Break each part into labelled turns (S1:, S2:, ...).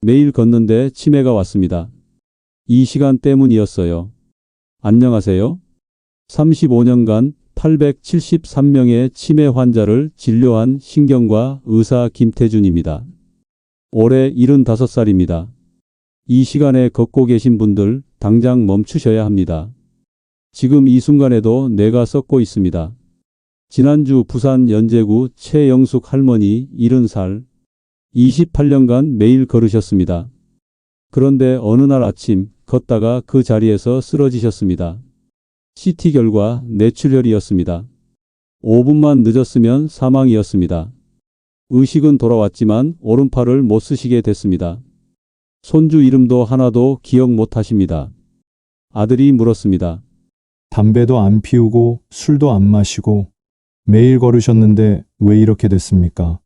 S1: 매일 걷는데 치매가 왔습니다. 이 시간 때문이었어요. 안녕하세요. 35년간 873명의 치매 환자를 진료한 신경과 의사 김태준입니다. 올해 75살입니다. 이 시간에 걷고 계신 분들 당장 멈추셔야 합니다. 지금 이 순간에도 뇌가 썩고 있습니다. 지난주 부산 연제구 최영숙 할머니 70살, 28년간 매일 걸으셨습니다. 그런데 어느 날 아침 걷다가 그 자리에서 쓰러지셨습니다. CT 결과 뇌출혈이었습니다. 5분만 늦었으면 사망이었습니다. 의식은 돌아왔지만 오른팔을 못 쓰시게 됐습니다. 손주 이름도 하나도 기억 못 하십니다. 아들이 물었습니다.
S2: 담배도 안 피우고 술도 안 마시고 매일 걸으셨는데 왜 이렇게 됐습니까?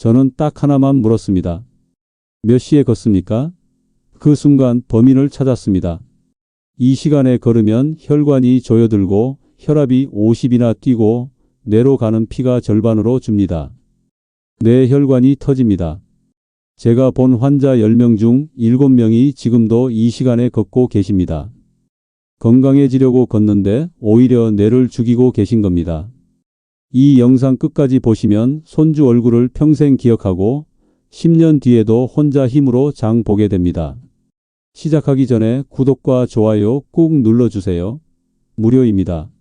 S1: 저는 딱 하나만 물었습니다. 몇 시에 걷습니까? 그 순간 범인을 찾았습니다. 이 시간에 걸으면 혈관이 조여들고 혈압이 50이나 뛰고 뇌로 가는 피가 절반으로 줍니다. 뇌 혈관이 터집니다. 제가 본 환자 10명 중 7명이 지금도 이 시간에 걷고 계십니다. 건강해지려고 걷는데 오히려 뇌를 죽이고 계신 겁니다. 이 영상 끝까지 보시면 손주 얼굴을 평생 기억하고 10년 뒤에도 혼자 힘으로 장 보게 됩니다. 시작하기 전에 구독과 좋아요 꾹 눌러주세요. 무료입니다.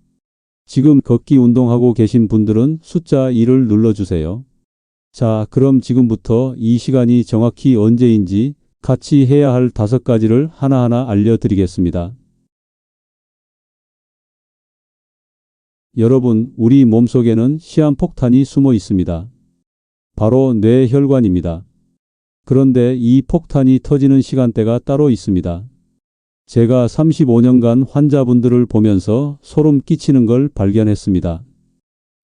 S1: 지금 걷기 운동하고 계신 분들은 숫자 1을 눌러주세요. 자, 그럼 지금부터 이 시간이 정확히 언제인지 같이 해야 할 5가지를 하나하나 알려드리겠습니다. 여러분, 우리 몸속에는 시한폭탄이 숨어 있습니다. 바로 뇌혈관입니다. 그런데 이 폭탄이 터지는 시간대가 따로 있습니다. 제가 35년간 환자분들을 보면서 소름 끼치는 걸 발견했습니다.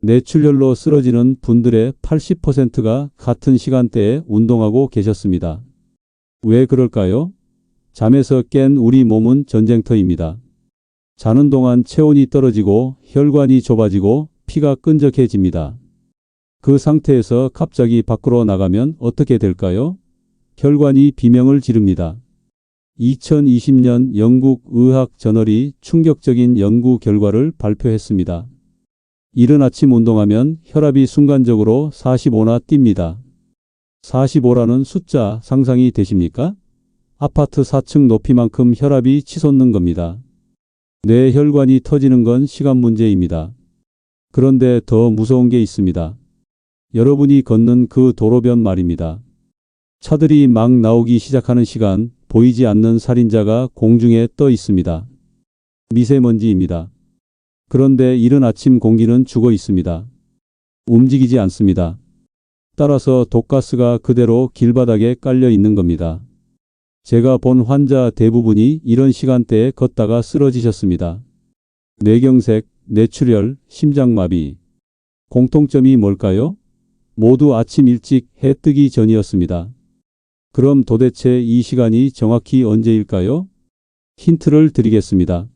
S1: 뇌출혈로 쓰러지는 분들의 80%가 같은 시간대에 운동하고 계셨습니다. 왜 그럴까요? 잠에서 깬 우리 몸은 전쟁터입니다. 자는 동안 체온이 떨어지고 혈관이 좁아지고 피가 끈적해집니다. 그 상태에서 갑자기 밖으로 나가면 어떻게 될까요? 혈관이 비명을 지릅니다. 2020년 영국 의학 저널이 충격적인 연구 결과를 발표했습니다. 이른 아침 운동하면 혈압이 순간적으로 45나 뜁니다. 45라는 숫자 상상이 되십니까? 아파트 4층 높이만큼 혈압이 치솟는 겁니다. 뇌 혈관이 터지는 건 시간 문제입니다. 그런데 더 무서운 게 있습니다. 여러분이 걷는 그 도로변 말입니다. 차들이 막 나오기 시작하는 시간, 보이지 않는 살인자가 공중에 떠 있습니다. 미세먼지입니다. 그런데 이른 아침 공기는 죽어 있습니다. 움직이지 않습니다. 따라서 독가스가 그대로 길바닥에 깔려 있는 겁니다. 제가 본 환자 대부분이 이런 시간대에 걷다가 쓰러지셨습니다. 뇌경색, 뇌출혈, 심장마비. 공통점이 뭘까요? 모두 아침 일찍 해 뜨기 전이었습니다. 그럼 도대체 이 시간이 정확히 언제일까요? 힌트를 드리겠습니다.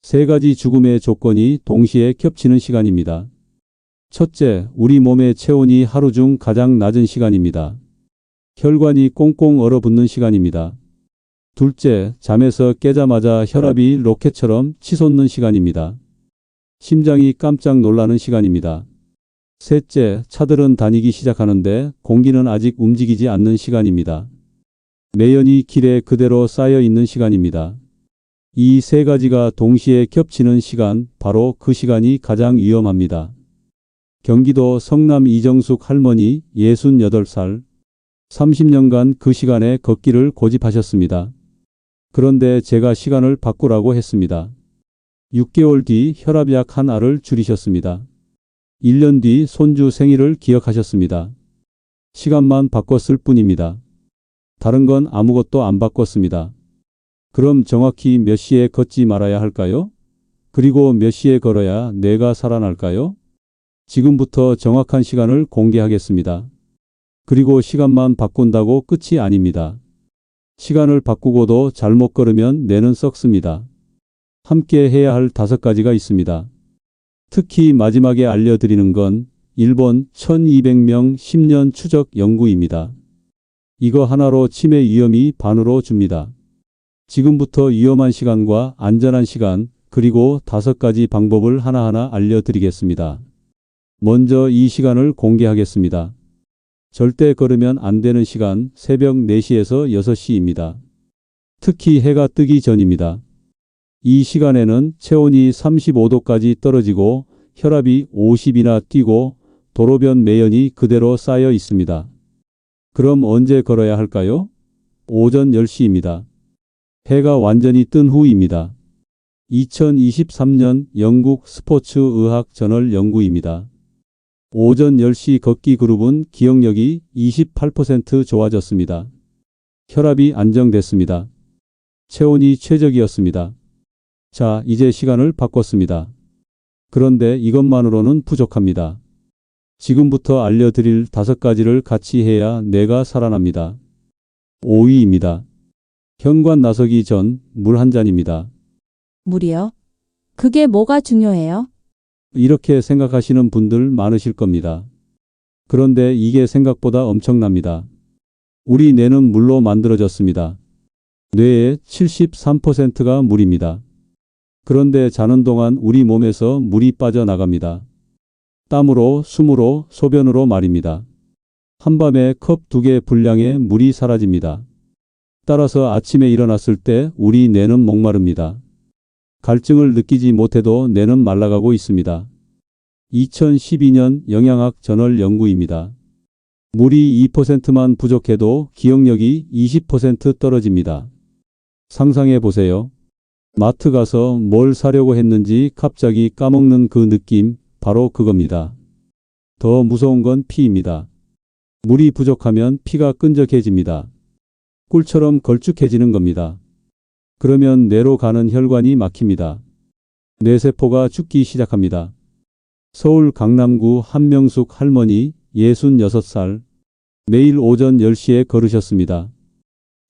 S1: 3가지 죽음의 조건이 동시에 겹치는 시간입니다. 첫째, 우리 몸의 체온이 하루 중 가장 낮은 시간입니다. 혈관이 꽁꽁 얼어붙는 시간입니다. 둘째, 잠에서 깨자마자 혈압이 로켓처럼 치솟는 시간입니다. 심장이 깜짝 놀라는 시간입니다. 셋째, 차들은 다니기 시작하는데 공기는 아직 움직이지 않는 시간입니다. 매연이 길에 그대로 쌓여 있는 시간입니다. 이 3가지가 동시에 겹치는 시간, 바로 그 시간이 가장 위험합니다. 경기도 성남 이정숙 할머니 68살, 30년간 그 시간에 걷기를 고집하셨습니다. 그런데 제가 시간을 바꾸라고 했습니다. 6개월 뒤 혈압약 한 알을 줄이셨습니다. 1년 뒤 손주 생일을 기억하셨습니다. 시간만 바꿨을 뿐입니다. 다른 건 아무것도 안 바꿨습니다. 그럼 정확히 몇 시에 걷지 말아야 할까요? 그리고 몇 시에 걸어야 뇌가 살아날까요? 지금부터 정확한 시간을 공개하겠습니다. 그리고 시간만 바꾼다고 끝이 아닙니다. 시간을 바꾸고도 잘못 걸으면 뇌는 썩습니다. 함께 해야 할 5가지가 있습니다. 특히 마지막에 알려드리는 건 일본 1200명 10년 추적 연구입니다. 이거 하나로 치매 위험이 반으로 줍니다. 지금부터 위험한 시간과 안전한 시간, 그리고 5가지 방법을 하나하나 알려드리겠습니다. 먼저 이 시간을 공개하겠습니다. 절대 걸으면 안 되는 시간 새벽 4시에서 6시입니다. 특히 해가 뜨기 전입니다. 이 시간에는 체온이 35도까지 떨어지고 혈압이 50이나 뛰고 도로변 매연이 그대로 쌓여 있습니다. 그럼 언제 걸어야 할까요? 오전 10시입니다. 해가 완전히 뜬 후입니다. 2023년 영국 스포츠 의학 저널 연구입니다. 오전 10시 걷기 그룹은 기억력이 28% 좋아졌습니다. 혈압이 안정됐습니다. 체온이 최적이었습니다. 자, 이제 시간을 바꿨습니다. 그런데 이것만으로는 부족합니다. 지금부터 알려드릴 5가지를 같이 해야 뇌가 살아납니다. 5위입니다. 현관 나서기 전 물 한 잔입니다.
S3: 물이요? 그게 뭐가 중요해요?
S1: 이렇게 생각하시는 분들 많으실 겁니다. 그런데 이게 생각보다 엄청납니다. 우리 뇌는 물로 만들어졌습니다. 뇌의 73%가 물입니다. 그런데 자는 동안 우리 몸에서 물이 빠져나갑니다. 땀으로, 숨으로, 소변으로 말입니다. 한밤에 컵 2개 분량의 물이 사라집니다. 따라서 아침에 일어났을 때 우리 뇌는 목마릅니다. 갈증을 느끼지 못해도 뇌는 말라가고 있습니다. 2012년 영양학 저널 연구입니다. 물이 2%만 부족해도 기억력이 20% 떨어집니다. 상상해 보세요. 마트 가서 뭘 사려고 했는지 갑자기 까먹는 그 느낌, 바로 그겁니다. 더 무서운 건 피입니다. 물이 부족하면 피가 끈적해집니다. 꿀처럼 걸쭉해지는 겁니다. 그러면 뇌로 가는 혈관이 막힙니다. 뇌세포가 죽기 시작합니다. 서울 강남구 한명숙 할머니 66살. 매일 오전 10시에 걸으셨습니다.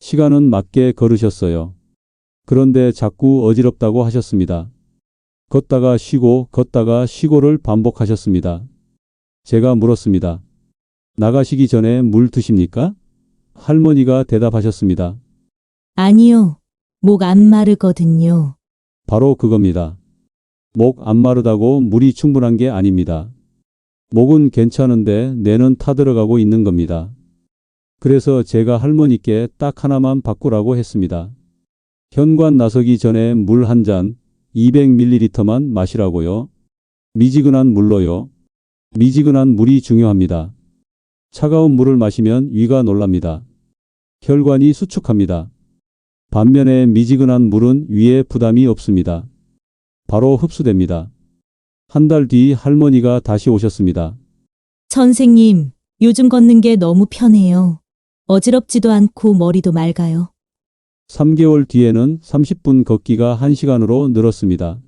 S1: 시간은 맞게 걸으셨어요. 그런데 자꾸 어지럽다고 하셨습니다. 걷다가 쉬고를 반복하셨습니다. 제가 물었습니다. 나가시기 전에 물 드십니까? 할머니가 대답하셨습니다.
S4: 아니요. 목 안 마르거든요.
S1: 바로 그겁니다. 목 안 마르다고 물이 충분한 게 아닙니다. 목은 괜찮은데 뇌는 타들어가고 있는 겁니다. 그래서 제가 할머니께 딱 하나만 바꾸라고 했습니다. 현관 나서기 전에 물 한 잔 200ml만 마시라고요. 미지근한 물로요. 미지근한 물이 중요합니다. 차가운 물을 마시면 위가 놀랍니다. 혈관이 수축합니다. 반면에 미지근한 물은 위에 부담이 없습니다. 바로 흡수됩니다. 한 달 뒤 할머니가 다시 오셨습니다.
S4: 선생님, 요즘 걷는 게 너무 편해요. 어지럽지도 않고 머리도 맑아요.
S1: 3개월 뒤에는 30분 걷기가 1시간으로 늘었습니다.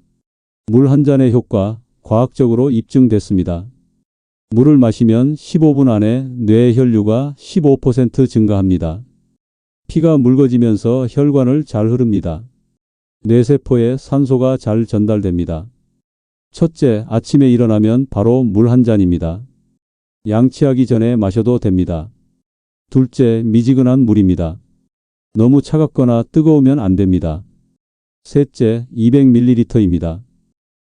S1: 물 한 잔의 효과, 과학적으로 입증됐습니다. 물을 마시면 15분 안에 뇌 혈류가 15% 증가합니다. 피가 묽어지면서 혈관을 잘 흐릅니다. 뇌세포에 산소가 잘 전달됩니다. 첫째, 아침에 일어나면 바로 물 한 잔입니다. 양치하기 전에 마셔도 됩니다. 둘째, 미지근한 물입니다. 너무 차갑거나 뜨거우면 안 됩니다. 셋째, 200ml입니다.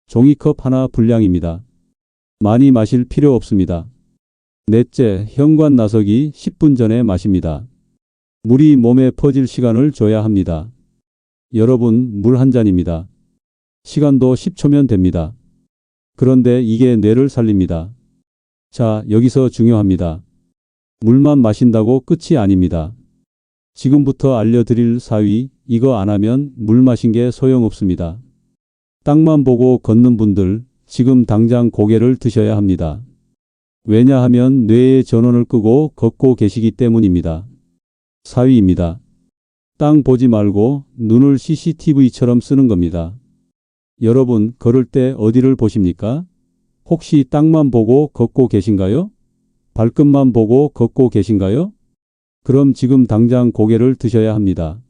S1: 종이컵 하나 분량입니다. 많이 마실 필요 없습니다. 넷째, 현관 나서기 10분 전에 마십니다. 물이 몸에 퍼질 시간을 줘야 합니다. 여러분, 물 한 잔입니다. 시간도 10초면 됩니다. 그런데 이게 뇌를 살립니다. 자, 여기서 중요합니다. 물만 마신다고 끝이 아닙니다. 지금부터 알려드릴 4위, 이거 안 하면 물 마신 게 소용없습니다. 땅만 보고 걷는 분들, 지금 당장 고개를 드셔야 합니다. 왜냐하면 뇌의 전원을 끄고 걷고 계시기 때문입니다. 4위입니다. 땅 보지 말고 눈을 CCTV처럼 쓰는 겁니다. 여러분, 걸을 때 어디를 보십니까? 혹시 땅만 보고 걷고 계신가요? 발끝만 보고 걷고 계신가요? 그럼 지금 당장 고개를 드셔야 합니다.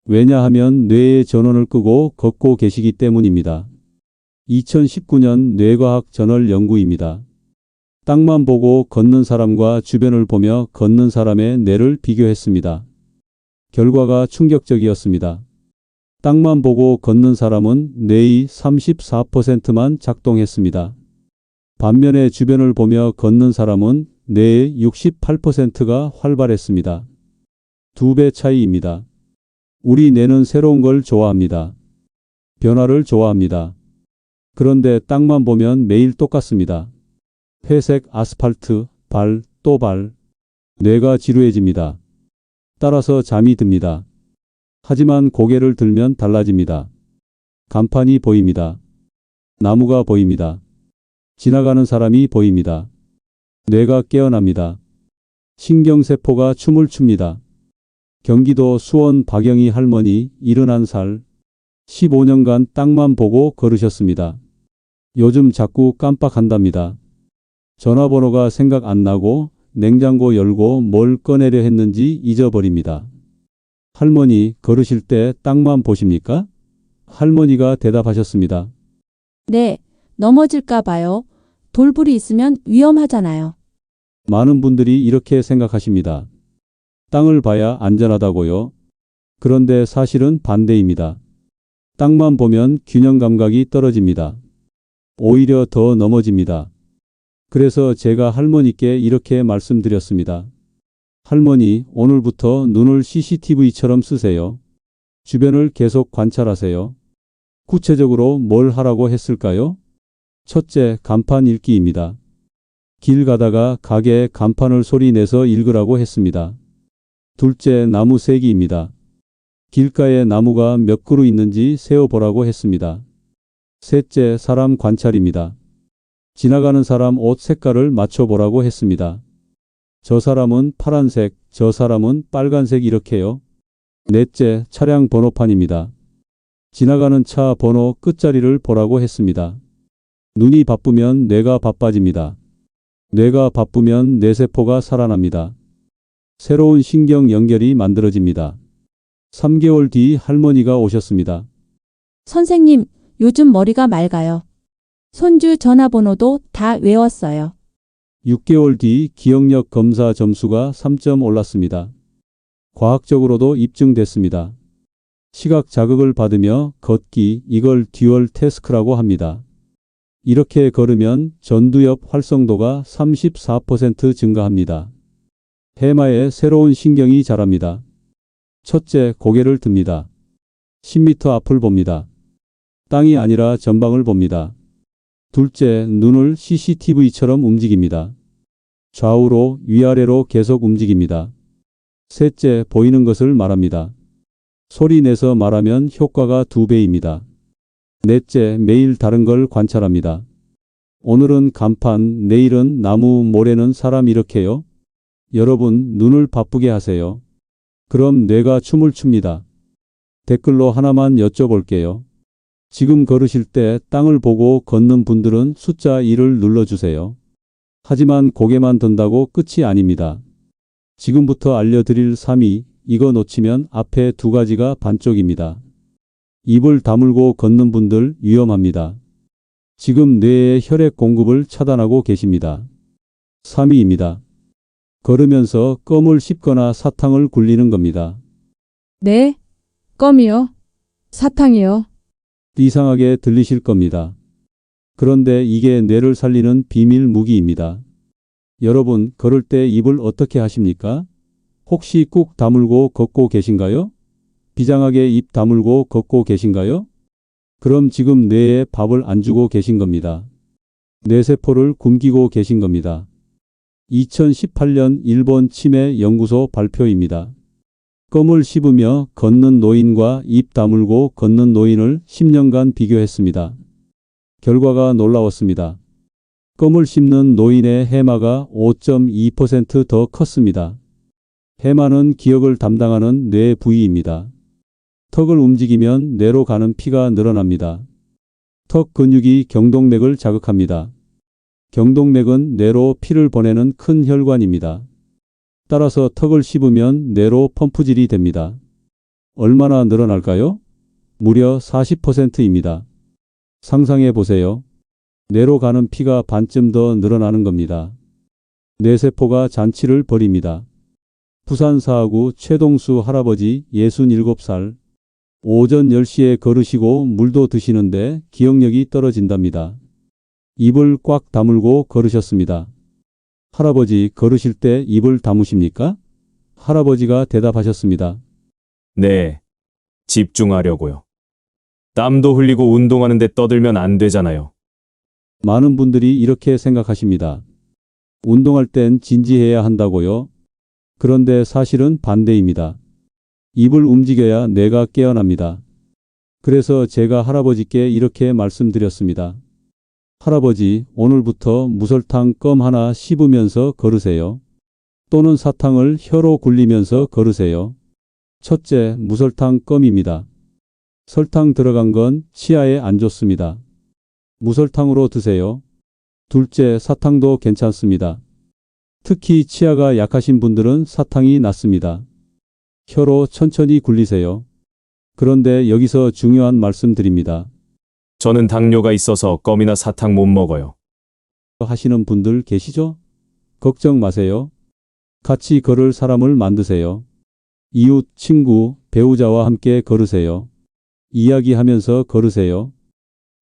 S1: 왜냐하면 뇌의 전원을 끄고 걷고 계시기 때문입니다. 2019년 뇌과학 저널 연구입니다. 땅만 보고 걷는 사람과 주변을 보며 걷는 사람의 뇌를 비교했습니다. 결과가 충격적이었습니다. 땅만 보고 걷는 사람은 뇌의 34%만 작동했습니다. 반면에 주변을 보며 걷는 사람은 뇌의 68%가 활발했습니다. 2배 차이입니다. 우리 뇌는 새로운 걸 좋아합니다. 변화를 좋아합니다. 그런데 땅만 보면 매일 똑같습니다. 회색 아스팔트, 발, 또 발. 뇌가 지루해집니다. 따라서 잠이 듭니다. 하지만 고개를 들면 달라집니다. 간판이 보입니다. 나무가 보입니다. 지나가는 사람이 보입니다. 뇌가 깨어납니다. 신경세포가 춤을 춥니다. 경기도 수원 박영희 할머니 71살. 15년간 땅만 보고 걸으셨습니다. 요즘 자꾸 깜빡한답니다. 전화번호가 생각 안 나고 냉장고 열고 뭘 꺼내려 했는지 잊어버립니다. 할머니, 걸으실 때 땅만 보십니까? 할머니가 대답하셨습니다.
S3: 네, 넘어질까 봐요. 돌불이 있으면 위험하잖아요.
S1: 많은 분들이 이렇게 생각하십니다. 땅을 봐야 안전하다고요. 그런데 사실은 반대입니다. 땅만 보면 균형 감각이 떨어집니다. 오히려 더 넘어집니다. 그래서 제가 할머니께 이렇게 말씀드렸습니다. 할머니, 오늘부터 눈을 CCTV처럼 쓰세요. 주변을 계속 관찰하세요. 구체적으로 뭘 하라고 했을까요? 첫째, 간판 읽기입니다. 길 가다가 가게 간판을 소리 내서 읽으라고 했습니다. 둘째, 나무 세기입니다. 길가에 나무가 몇 그루 있는지 세어보라고 했습니다. 셋째, 사람 관찰입니다. 지나가는 사람 옷 색깔을 맞춰보라고 했습니다. 저 사람은 파란색, 저 사람은 빨간색 이렇게요. 넷째, 차량 번호판입니다. 지나가는 차 번호 끝자리를 보라고 했습니다. 눈이 바쁘면 뇌가 바빠집니다. 뇌가 바쁘면 뇌세포가 살아납니다. 새로운 신경 연결이 만들어집니다. 3개월 뒤 할머니가 오셨습니다.
S3: 선생님, 요즘 머리가 맑아요. 손주 전화번호도 다 외웠어요.
S1: 6개월 뒤 기억력 검사 점수가 3점 올랐습니다. 과학적으로도 입증됐습니다. 시각 자극을 받으며 걷기, 이걸 듀얼 태스크라고 합니다. 이렇게 걸으면 전두엽 활성도가 34% 증가합니다. 해마에 새로운 신경이 자랍니다. 첫째, 고개를 듭니다. 10m 앞을 봅니다. 땅이 아니라 전방을 봅니다. 둘째, 눈을 CCTV처럼 움직입니다. 좌우로 위아래로 계속 움직입니다. 셋째, 보이는 것을 말합니다. 소리 내서 말하면 효과가 2배입니다. 넷째, 매일 다른 걸 관찰합니다. 오늘은 간판, 내일은 나무, 모레는 사람 이렇게요. 여러분, 눈을 바쁘게 하세요. 그럼 뇌가 춤을 춥니다. 댓글로 하나만 여쭤볼게요. 지금 걸으실 때 땅을 보고 걷는 분들은 숫자 1을 눌러주세요. 하지만 고개만 든다고 끝이 아닙니다. 지금부터 알려드릴 3위, 이거 놓치면 앞에 2가지가 반쪽입니다. 입을 다물고 걷는 분들 위험합니다. 지금 뇌의 혈액 공급을 차단하고 계십니다. 3위입니다. 걸으면서 껌을 씹거나 사탕을 굴리는 겁니다.
S5: 네? 껌이요? 사탕이요?
S1: 이상하게 들리실 겁니다. 그런데 이게 뇌를 살리는 비밀 무기입니다. 여러분, 걸을 때 입을 어떻게 하십니까? 혹시 꾹 다물고 걷고 계신가요? 비장하게 입 다물고 걷고 계신가요? 그럼 지금 뇌에 밥을 안 주고 계신 겁니다. 뇌세포를 굶기고 계신 겁니다. 2018년 일본 치매 연구소 발표입니다. 껌을 씹으며 걷는 노인과 입 다물고 걷는 노인을 10년간 비교했습니다. 결과가 놀라웠습니다. 껌을 씹는 노인의 해마가 5.2% 더 컸습니다. 해마는 기억을 담당하는 뇌 부위입니다. 턱을 움직이면 뇌로 가는 피가 늘어납니다. 턱 근육이 경동맥을 자극합니다. 경동맥은 뇌로 피를 보내는 큰 혈관입니다. 따라서 턱을 씹으면 뇌로 펌프질이 됩니다. 얼마나 늘어날까요? 무려 40%입니다. 상상해 보세요. 뇌로 가는 피가 반쯤 더 늘어나는 겁니다. 뇌세포가 잔치를 벌입니다. 부산 사하구 최동수 할아버지 67살. 오전 10시에 걸으시고 물도 드시는데 기억력이 떨어진답니다. 입을 꽉 다물고 걸으셨습니다. 할아버지, 걸으실 때 입을 다무십니까? 할아버지가 대답하셨습니다.
S6: 네. 집중하려고요. 땀도 흘리고 운동하는데 떠들면 안 되잖아요.
S1: 많은 분들이 이렇게 생각하십니다. 운동할 땐 진지해야 한다고요? 그런데 사실은 반대입니다. 입을 움직여야 뇌가 깨어납니다. 그래서 제가 할아버지께 이렇게 말씀드렸습니다. 할아버지, 오늘부터 무설탕 껌 하나 씹으면서 걸으세요. 또는 사탕을 혀로 굴리면서 걸으세요. 첫째, 무설탕 껌입니다. 설탕 들어간 건 치아에 안 좋습니다. 무설탕으로 드세요. 둘째, 사탕도 괜찮습니다. 특히 치아가 약하신 분들은 사탕이 낫습니다. 혀로 천천히 굴리세요. 그런데 여기서 중요한 말씀 드립니다.
S6: 저는 당뇨가 있어서 껌이나 사탕 못 먹어요.
S1: 하시는 분들 계시죠? 걱정 마세요. 같이 걸을 사람을 만드세요. 이웃, 친구, 배우자와 함께 걸으세요. 이야기하면서 걸으세요.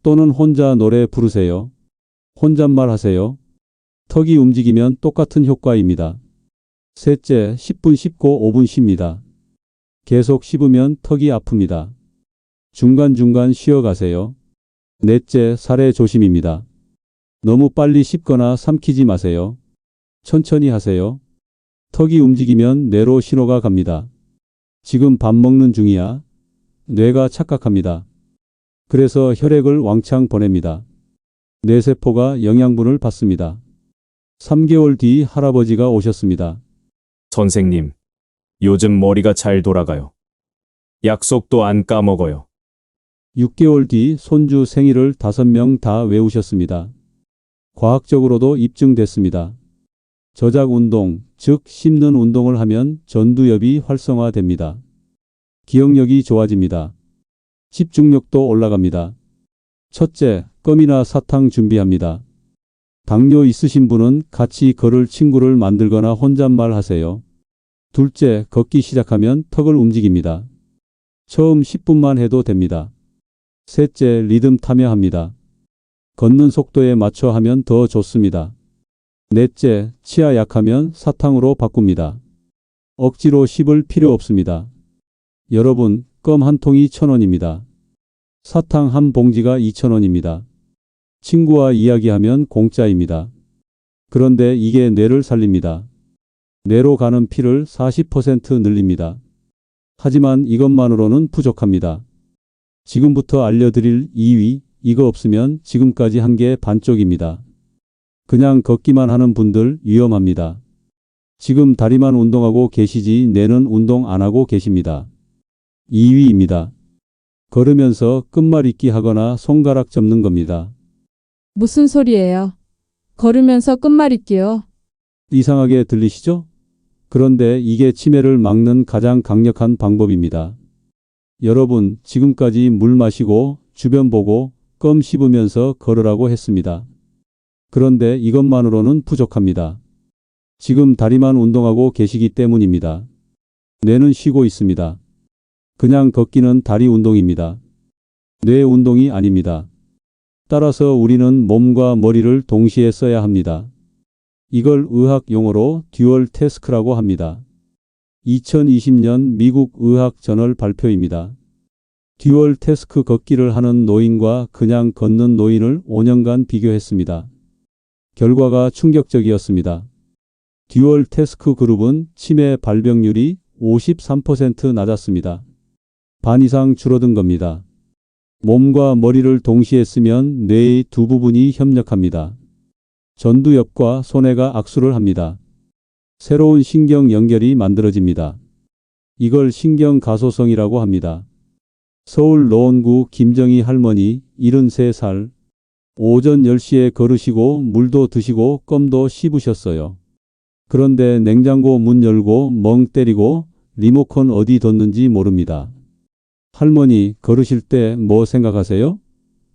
S1: 또는 혼자 노래 부르세요. 혼잣말 하세요. 턱이 움직이면 똑같은 효과입니다. 셋째, 10분 씹고 5분 쉽니다. 계속 씹으면 턱이 아픕니다. 중간중간 쉬어가세요. 넷째, 살해 조심입니다. 너무 빨리 씹거나 삼키지 마세요. 천천히 하세요. 턱이 움직이면 뇌로 신호가 갑니다. 지금 밥 먹는 중이야. 뇌가 착각합니다. 그래서 혈액을 왕창 보냅니다. 뇌세포가 영양분을 받습니다. 3개월 뒤 할아버지가 오셨습니다.
S6: 선생님, 요즘 머리가 잘 돌아가요. 약속도 안 까먹어요.
S1: 6개월 뒤 손주 생일을 5명 다 외우셨습니다. 과학적으로도 입증됐습니다. 저작 운동, 즉 씹는 운동을 하면 전두엽이 활성화됩니다. 기억력이 좋아집니다. 집중력도 올라갑니다. 첫째, 껌이나 사탕 준비합니다. 당뇨 있으신 분은 같이 걸을 친구를 만들거나 혼잣말 하세요. 둘째, 걷기 시작하면 턱을 움직입니다. 처음 10분만 해도 됩니다. 셋째, 리듬 타며 합니다. 걷는 속도에 맞춰 하면 더 좋습니다. 넷째, 치아 약하면 사탕으로 바꿉니다. 억지로 씹을 필요 없습니다. 여러분, 껌 한 통이 1,000원입니다. 사탕 한 봉지가 2,000원입니다. 친구와 이야기하면 공짜입니다. 그런데 이게 뇌를 살립니다. 뇌로 가는 피를 40% 늘립니다. 하지만 이것만으로는 부족합니다. 지금부터 알려드릴 2위, 이거 없으면 지금까지 한 게 반쪽입니다. 그냥 걷기만 하는 분들 위험합니다. 지금 다리만 운동하고 계시지 뇌는 운동 안 하고 계십니다. 2위입니다. 걸으면서 끝말잇기 하거나 손가락 접는 겁니다.
S5: 무슨 소리예요? 걸으면서 끝말잇기요.
S1: 이상하게 들리시죠? 그런데 이게 치매를 막는 가장 강력한 방법입니다. 여러분, 지금까지 물 마시고 주변 보고 껌 씹으면서 걸으라고 했습니다. 그런데 이것만으로는 부족합니다. 지금 다리만 운동하고 계시기 때문입니다. 뇌는 쉬고 있습니다. 그냥 걷기는 다리 운동입니다. 뇌 운동이 아닙니다. 따라서 우리는 몸과 머리를 동시에 써야 합니다. 이걸 의학 용어로 듀얼 태스크라고 합니다. 2020년 미국 의학 저널 발표입니다. 듀얼 태스크 걷기를 하는 노인과 그냥 걷는 노인을 5년간 비교했습니다. 결과가 충격적이었습니다. 듀얼 태스크 그룹은 치매 발병률이 53% 낮았습니다. 반 이상 줄어든 겁니다. 몸과 머리를 동시에 쓰면 뇌의 두 부분이 협력합니다. 전두엽과 소뇌가 악수를 합니다. 새로운 신경 연결이 만들어집니다. 이걸 신경 가소성이라고 합니다. 서울 노원구 김정희 할머니 73살. 오전 10시에 걸으시고 물도 드시고 껌도 씹으셨어요. 그런데 냉장고 문 열고 멍 때리고 리모컨 어디 뒀는지 모릅니다. 할머니, 걸으실 때 뭐 생각하세요?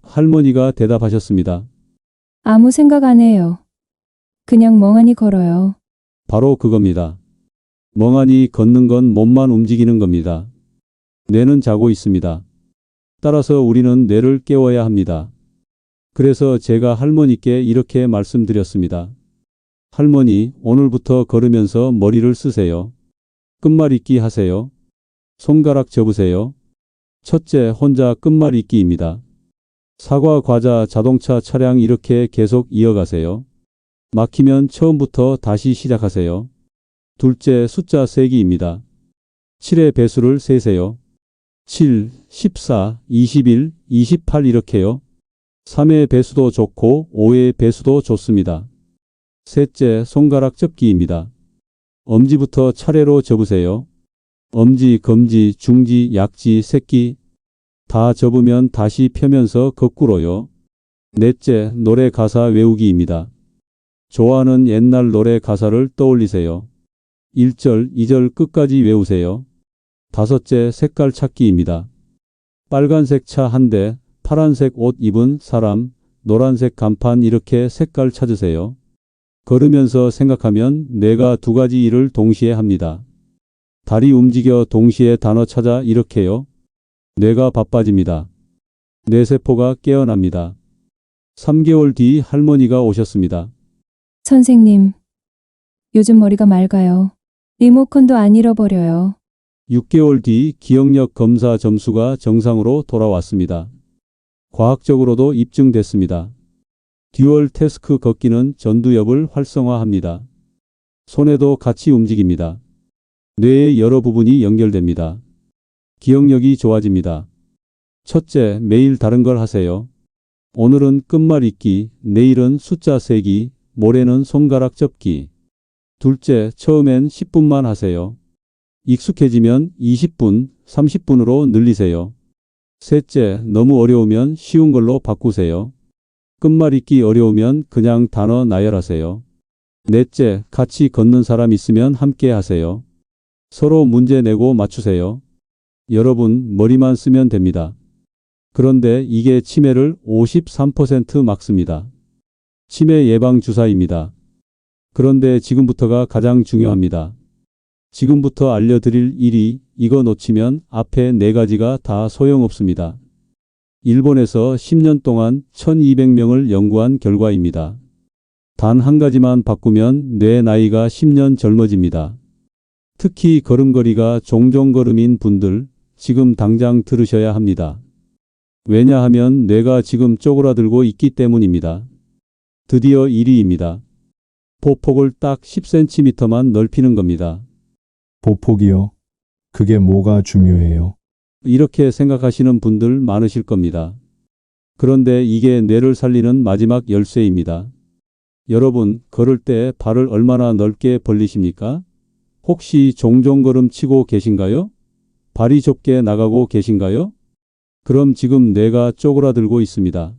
S1: 할머니가 대답하셨습니다.
S7: 아무 생각 안 해요. 그냥 멍하니 걸어요.
S1: 바로 그겁니다. 멍하니 걷는 건 몸만 움직이는 겁니다. 뇌는 자고 있습니다. 따라서 우리는 뇌를 깨워야 합니다. 그래서 제가 할머니께 이렇게 말씀드렸습니다. 할머니, 오늘부터 걸으면서 머리를 쓰세요. 끝말잇기 하세요. 손가락 접으세요. 첫째, 혼자 끝말잇기입니다. 사과, 과자, 자동차, 차량 이렇게 계속 이어가세요. 막히면 처음부터 다시 시작하세요. 둘째, 숫자 세기입니다. 7의 배수를 세세요. 7, 14, 21, 28 이렇게요. 3의 배수도 좋고 5의 배수도 좋습니다. 셋째, 손가락 접기입니다. 엄지부터 차례로 접으세요. 엄지, 검지, 중지, 약지, 새끼 다 접으면 다시 펴면서 거꾸로요. 넷째, 노래 가사 외우기입니다. 좋아하는 옛날 노래 가사를 떠올리세요. 1절, 2절 끝까지 외우세요. 다섯째, 색깔 찾기입니다. 빨간색 차 한 대, 파란색 옷 입은 사람, 노란색 간판 이렇게 색깔 찾으세요. 걸으면서 생각하면 뇌가 두 가지 일을 동시에 합니다. 다리 움직여 동시에 단어 찾아 이렇게요. 뇌가 바빠집니다. 뇌세포가 깨어납니다. 3개월 뒤 할머니가 오셨습니다.
S7: 선생님, 요즘 머리가 맑아요. 리모컨도 안 잃어버려요.
S1: 6개월 뒤 기억력 검사 점수가 정상으로 돌아왔습니다. 과학적으로도 입증됐습니다. 듀얼 태스크 걷기는 전두엽을 활성화합니다. 손에도 같이 움직입니다. 뇌의 여러 부분이 연결됩니다. 기억력이 좋아집니다. 첫째, 매일 다른 걸 하세요. 오늘은 끝말잇기, 내일은 숫자 세기, 모레는 손가락 접기. 둘째, 처음엔 10분만 하세요. 익숙해지면 20분, 30분으로 늘리세요. 셋째, 너무 어려우면 쉬운 걸로 바꾸세요. 끝말잇기 어려우면 그냥 단어 나열하세요. 넷째, 같이 걷는 사람 있으면 함께 하세요. 서로 문제 내고 맞추세요. 여러분, 머리만 쓰면 됩니다. 그런데 이게 치매를 53% 막습니다. 치매 예방 주사입니다. 그런데 지금부터가 가장 중요합니다. 지금부터 알려드릴 일이 이거 놓치면 앞에 4가지가 다 소용없습니다. 일본에서 10년 동안 1200명을 연구한 결과입니다. 단 한 가지만 바꾸면 뇌 나이가 10년 젊어집니다. 특히 걸음걸이가 종종 걸음인 분들 지금 당장 들으셔야 합니다. 왜냐하면 뇌가 지금 쪼그라들고 있기 때문입니다. 드디어 1위입니다. 보폭을 딱 10cm만 넓히는 겁니다.
S2: 보폭이요? 그게 뭐가 중요해요?
S1: 이렇게 생각하시는 분들 많으실 겁니다. 그런데 이게 뇌를 살리는 마지막 열쇠입니다. 여러분, 걸을 때 발을 얼마나 넓게 벌리십니까? 혹시 종종 걸음 치고 계신가요? 발이 좁게 나가고 계신가요? 그럼 지금 뇌가 쪼그라들고 있습니다.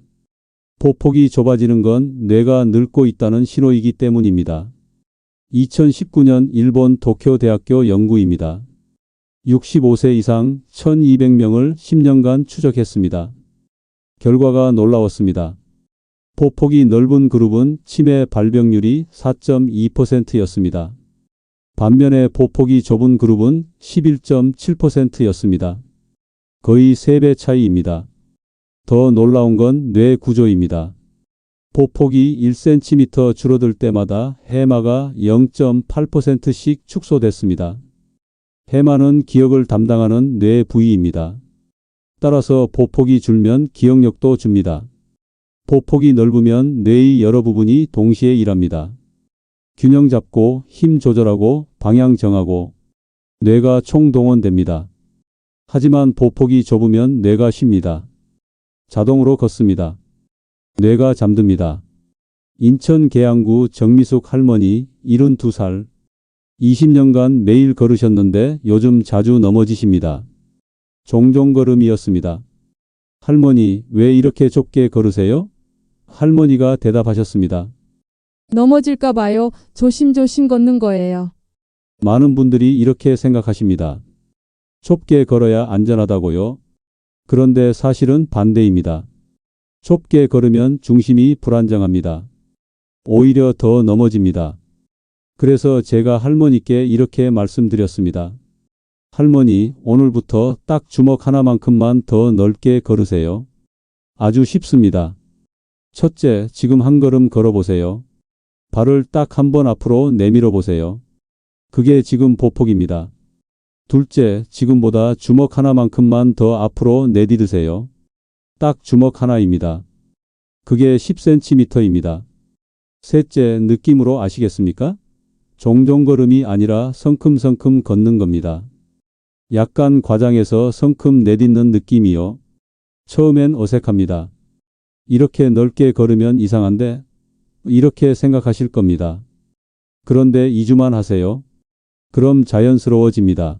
S1: 보폭이 좁아지는 건 뇌가 늙고 있다는 신호이기 때문입니다. 2019년 일본 도쿄대학교 연구입니다. 65세 이상 1200명을 10년간 추적했습니다. 결과가 놀라웠습니다. 보폭이 넓은 그룹은 치매 발병률이 4.2%였습니다. 반면에 보폭이 좁은 그룹은 11.7%였습니다. 거의 3배 차이입니다. 더 놀라운 건 뇌 구조입니다. 보폭이 1cm 줄어들 때마다 해마가 0.8%씩 축소됐습니다. 해마는 기억을 담당하는 뇌 부위입니다. 따라서 보폭이 줄면 기억력도 줍니다. 보폭이 넓으면 뇌의 여러 부분이 동시에 일합니다. 균형 잡고 힘 조절하고 방향 정하고 뇌가 총동원됩니다. 하지만 보폭이 좁으면 뇌가 쉽니다. 자동으로 걷습니다. 뇌가 잠듭니다. 인천 계양구 정미숙 할머니 72살. 20년간 매일 걸으셨는데 요즘 자주 넘어지십니다. 종종 걸음이었습니다. 할머니, 왜 이렇게 좁게 걸으세요? 할머니가 대답하셨습니다.
S5: 넘어질까 봐요. 조심조심 걷는 거예요.
S1: 많은 분들이 이렇게 생각하십니다. 좁게 걸어야 안전하다고요? 그런데 사실은 반대입니다. 좁게 걸으면 중심이 불안정합니다. 오히려 더 넘어집니다. 그래서 제가 할머니께 이렇게 말씀드렸습니다. 할머니, 오늘부터 딱 주먹 하나만큼만 더 넓게 걸으세요. 아주 쉽습니다. 첫째, 지금 한 걸음 걸어보세요. 발을 딱 한 번 앞으로 내밀어 보세요. 그게 지금 보폭입니다. 둘째, 지금보다 주먹 하나만큼만 더 앞으로 내디드세요. 딱 주먹 하나입니다. 그게 10cm입니다. 셋째, 느낌으로 아시겠습니까? 종종걸음이 아니라 성큼성큼 걷는 겁니다. 약간 과장해서 성큼 내딛는 느낌이요. 처음엔 어색합니다. 이렇게 넓게 걸으면 이상한데? 이렇게 생각하실 겁니다. 그런데 2주만 하세요. 그럼 자연스러워집니다.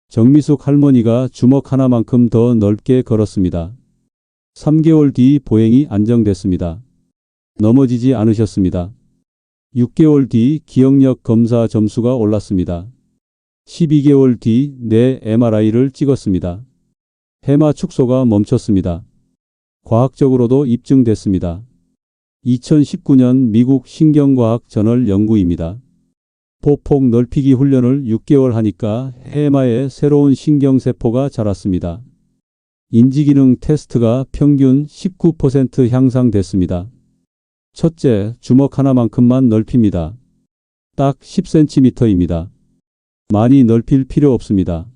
S1: 정미숙 할머니가 주먹 하나만큼 더 넓게 걸었습니다. 3개월 뒤 보행이 안정됐습니다. 넘어지지 않으셨습니다. 6개월 뒤 기억력 검사 점수가 올랐습니다. 12개월 뒤 뇌 MRI를 찍었습니다. 해마 축소가 멈췄습니다. 과학적으로도 입증됐습니다. 2019년 미국 신경과학 저널 연구입니다. 보폭 넓히기 훈련을 6개월 하니까 해마에 새로운 신경세포가 자랐습니다. 인지기능 테스트가 평균 19% 향상됐습니다. 첫째, 주먹 하나만큼만 넓힙니다. 딱 10cm입니다. 많이 넓힐 필요 없습니다.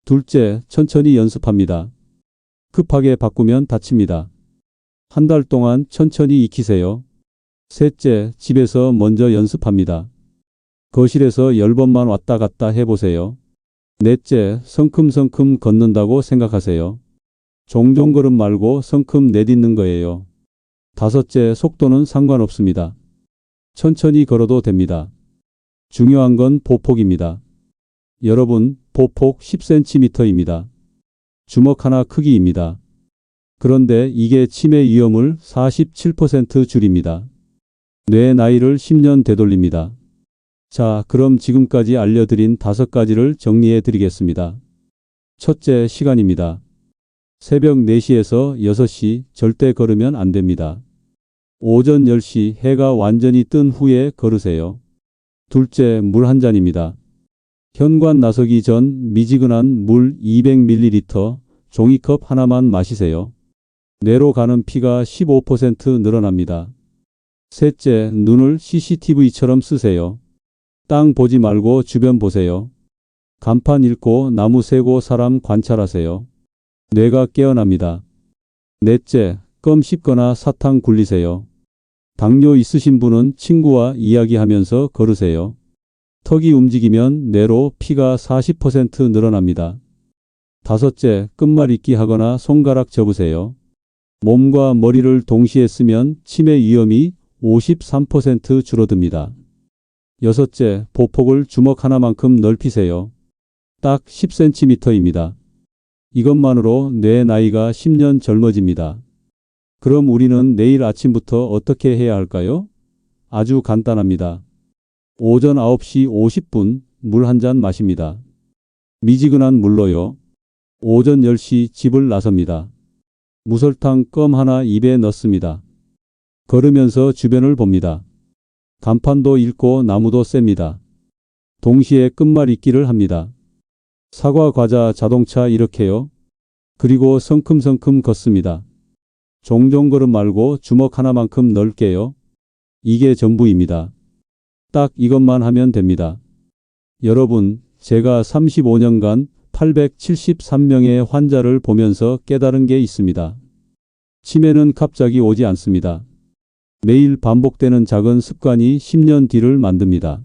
S1: 둘째, 천천히 연습합니다. 급하게 바꾸면 다칩니다. 한 달 동안 천천히 익히세요. 셋째, 집에서 먼저 연습합니다. 거실에서 10번만 왔다 갔다 해보세요. 넷째, 성큼성큼 걷는다고 생각하세요. 종종걸음 말고 성큼 내딛는 거예요. 다섯째, 속도는 상관없습니다. 천천히 걸어도 됩니다. 중요한 건 보폭입니다. 여러분, 보폭 10cm입니다. 주먹 하나 크기입니다. 그런데 이게 치매 위험을 47% 줄입니다. 뇌 나이를 10년 되돌립니다. 자, 그럼 지금까지 알려드린 5가지를 정리해 드리겠습니다. 첫째, 시간입니다. 새벽 4시에서 6시 절대 걸으면 안 됩니다. 오전 10시 해가 완전히 뜬 후에 걸으세요. 둘째, 물 한 잔입니다. 현관 나서기 전 미지근한 물 200ml 종이컵 하나만 마시세요. 뇌로 가는 피가 15% 늘어납니다. 셋째, 눈을 CCTV처럼 쓰세요. 땅 보지 말고 주변 보세요. 간판 읽고 나무 세고 사람 관찰하세요. 뇌가 깨어납니다. 넷째, 껌 씹거나 사탕 굴리세요. 당뇨 있으신 분은 친구와 이야기하면서 걸으세요. 턱이 움직이면 뇌로 피가 40% 늘어납니다. 다섯째, 끝말잇기 하거나 손가락 접으세요. 몸과 머리를 동시에 쓰면 치매 위험이 53% 줄어듭니다. 여섯째, 보폭을 주먹 하나만큼 넓히세요. 딱 10cm입니다. 이것만으로 뇌 나이가 10년 젊어집니다. 그럼 우리는 내일 아침부터 어떻게 해야 할까요? 아주 간단합니다. 오전 9시 50분 물 한 잔 마십니다. 미지근한 물로요. 오전 10시 집을 나섭니다. 무설탕 껌 하나 입에 넣습니다. 걸으면서 주변을 봅니다. 간판도 읽고 나무도 셉니다. 동시에 끝말잇기를 합니다. 사과, 과자, 자동차 이렇게요. 그리고 성큼성큼 걷습니다. 종종 걸음 말고 주먹 하나만큼 넓게요. 이게 전부입니다. 딱 이것만 하면 됩니다. 여러분, 제가 35년간 873명의 환자를 보면서 깨달은 게 있습니다. 치매는 갑자기 오지 않습니다. 매일 반복되는 작은 습관이 10년 뒤를 만듭니다.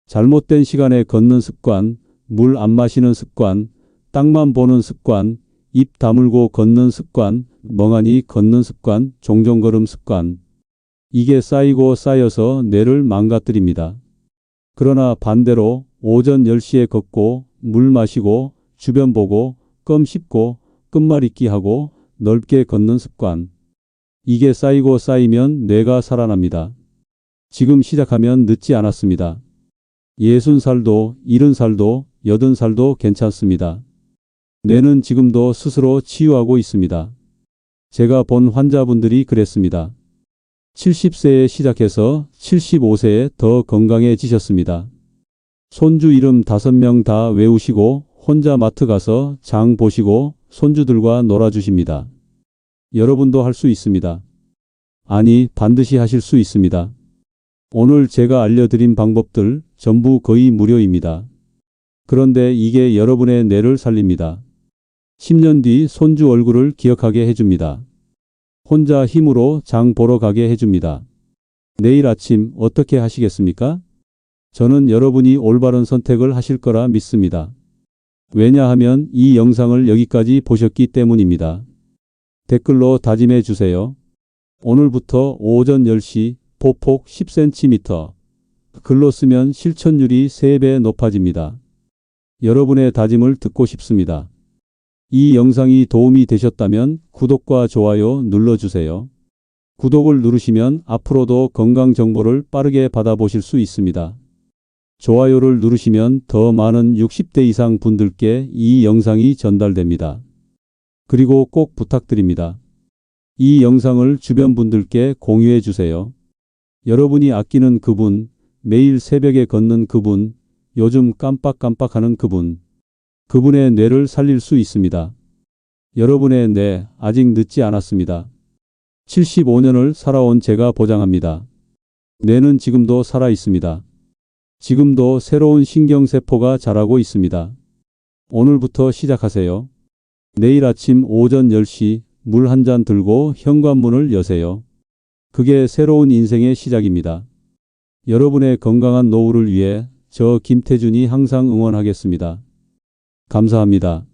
S1: 잘못된 시간에 걷는 습관, 물 안 마시는 습관, 땅만 보는 습관, 입 다물고 걷는 습관, 멍하니 걷는 습관, 종종 걸음 습관. 이게 쌓이고 쌓여서 뇌를 망가뜨립니다. 그러나 반대로 오전 10시에 걷고 물 마시고 주변 보고 껌 씹고 끝말잇기 하고 넓게 걷는 습관. 이게 쌓이고 쌓이면 뇌가 살아납니다. 지금 시작하면 늦지 않았습니다. 60살도 70살도 80살도 괜찮습니다. 뇌는 지금도 스스로 치유하고 있습니다. 제가 본 환자분들이 그랬습니다. 70세에 시작해서 75세에 더 건강해지셨습니다. 손주 이름 5명 다 외우시고 혼자 마트 가서 장 보시고 손주들과 놀아주십니다. 여러분도 할 수 있습니다. 아니, 반드시 하실 수 있습니다. 오늘 제가 알려드린 방법들 전부 거의 무료입니다. 그런데 이게 여러분의 뇌를 살립니다. 10년 뒤 손주 얼굴을 기억하게 해줍니다. 혼자 힘으로 장 보러 가게 해줍니다. 내일 아침 어떻게 하시겠습니까? 저는 여러분이 올바른 선택을 하실 거라 믿습니다. 왜냐하면 이 영상을 여기까지 보셨기 때문입니다. 댓글로 다짐해 주세요. 오늘부터 오전 10시 보폭 10cm. 글로 쓰면 실천율이 3배 높아집니다. 여러분의 다짐을 듣고 싶습니다. 이 영상이 도움이 되셨다면 구독과 좋아요 눌러주세요. 구독을 누르시면 앞으로도 건강 정보를 빠르게 받아보실 수 있습니다. 좋아요를 누르시면 더 많은 60대 이상 분들께 이 영상이 전달됩니다. 그리고 꼭 부탁드립니다. 이 영상을 주변 분들께 공유해 주세요. 여러분이 아끼는 그분, 매일 새벽에 걷는 그분, 요즘 깜빡깜빡하는 그분, 그분의 뇌를 살릴 수 있습니다. 여러분의 뇌 아직 늦지 않았습니다. 75년을 살아온 제가 보장합니다. 뇌는 지금도 살아 있습니다. 지금도 새로운 신경세포가 자라고 있습니다. 오늘부터 시작하세요. 내일 아침 오전 10시 물 한 잔 들고 현관문을 여세요. 그게 새로운 인생의 시작입니다. 여러분의 건강한 노후를 위해 저 김태준이 항상 응원하겠습니다. 감사합니다.